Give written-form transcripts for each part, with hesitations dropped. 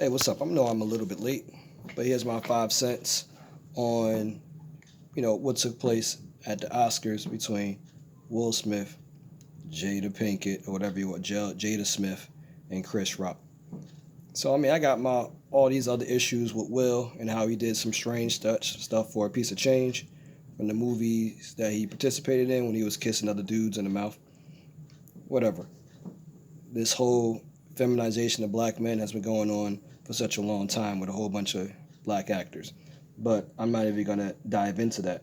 Hey, what's up? I know I'm a little bit late, but here's my 5 cents on what took place at the Oscars between Will Smith, Jada Pinkett, or whatever you want, Jada Smith, and Chris Rock. So I mean, I got my all these other issues with Will and how he did some strange stuff for a piece of change from the movies that he participated in when he was kissing other dudes in the mouth. Whatever. This whole feminization of black men has been going on for such a long time with a whole bunch of black actors. But I'm not even gonna dive into that.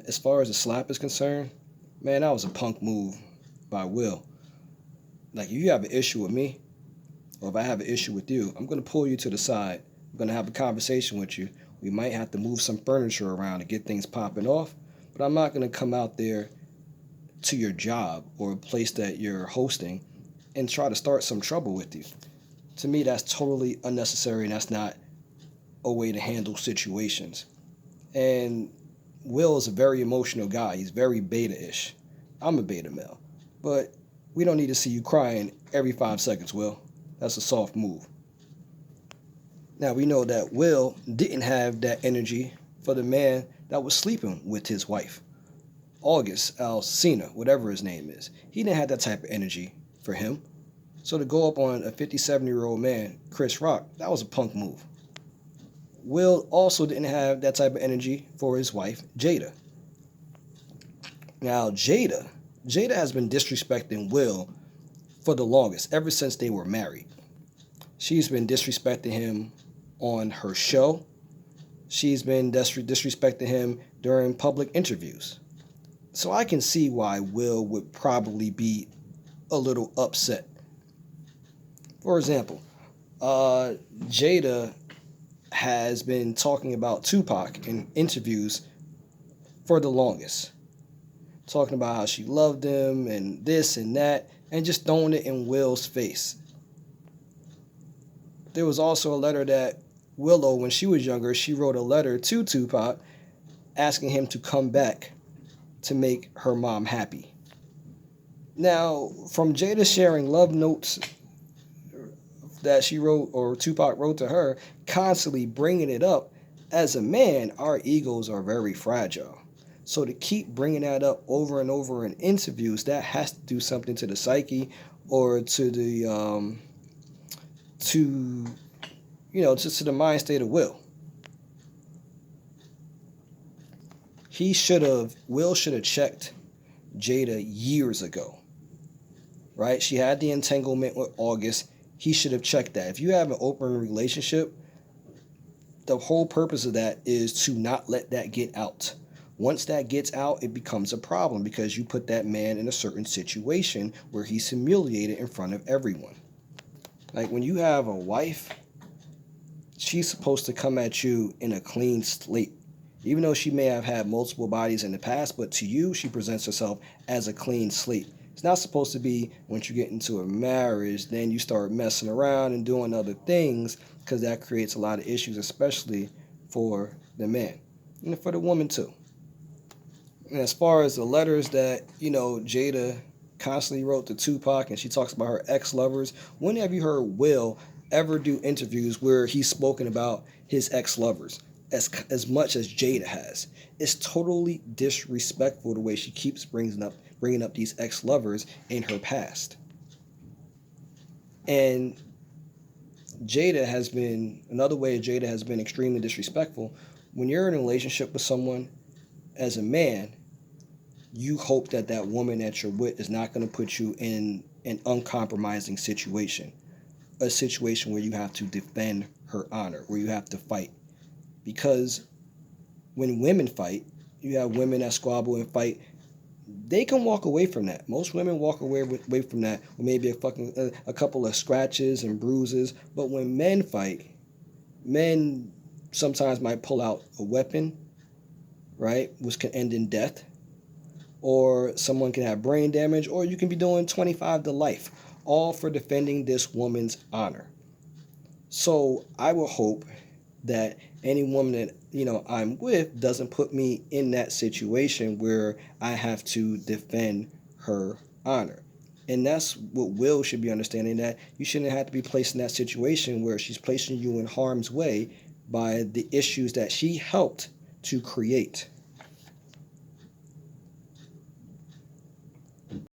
As far as the slap is concerned, man, that was a punk move by Will. Like, if you have an issue with me, or if I have an issue with you, I'm gonna pull you to the side. I'm gonna have a conversation with you. We might have to move some furniture around to get things popping off, but I'm not gonna come out there to your job or a place that you're hosting and try to start some trouble with you. To me, that's totally unnecessary, and that's not a way to handle situations. And Will is a very emotional guy. He's very beta-ish. I'm a beta male. But we don't need to see you crying every 5 seconds, Will. That's a soft move. Now, we know that Will didn't have that energy for the man that was sleeping with his wife. August Alsina, whatever his name is. He didn't have that type of energy for him. So to go up on a 57-year-old man, Chris Rock, that was a punk move. Will also didn't have that type of energy for his wife, Jada. Now, Jada has been disrespecting Will for the longest, ever since they were married. She's been disrespecting him on her show. She's been disrespecting him during public interviews. So I can see why Will would probably be a little upset. For example, Jada has been talking about Tupac in interviews for the longest. Talking about how she loved him and this and that, and just throwing it in Will's face. There was also a letter that Willow, when she was younger, she wrote a letter to Tupac asking him to come back to make her mom happy. Now, from Jada sharing love notes that she wrote or Tupac wrote to her, constantly bringing it up, as a man, our egos are very fragile. So to keep bringing that up over and over in interviews, that has to do something to the psyche or to the just to the mind state of Will. Will should have checked Jada years ago, right? She had the entanglement with August. He should have checked that. If you have an open relationship, the whole purpose of that is to not let that get out. Once that gets out, it becomes a problem because you put that man in a certain situation where he's humiliated in front of everyone. Like, when you have a wife, she's supposed to come at you in a clean slate. Even though she may have had multiple bodies in the past, but to you, she presents herself as a clean slate. It's not supposed to be once you get into a marriage, then you start messing around and doing other things, because that creates a lot of issues, especially for the man and for the woman too. And as far as the letters that, Jada constantly wrote to Tupac, and she talks about her ex-lovers, when have you heard Will ever do interviews where he's spoken about his ex-lovers as much as Jada has? It's totally disrespectful the way she keeps bringing up these ex-lovers in her past. And another way Jada has been extremely disrespectful. When you're in a relationship with someone, as a man, you hope that that woman that you're with is not going to put you in an uncompromising situation, a situation where you have to defend her honor, where you have to fight. Because when women fight, you have women that squabble and fight. They can walk away from that. Most women walk away from that with maybe a couple of scratches and bruises. But when men fight, men sometimes might pull out a weapon, right, which can end in death, or someone can have brain damage, or you can be doing 25 to life, all for defending this woman's honor. So I will hope that any woman that I'm with doesn't put me in that situation where I have to defend her honor. And that's what Will should be understanding, that you shouldn't have to be placed in that situation where she's placing you in harm's way by the issues that she helped to create.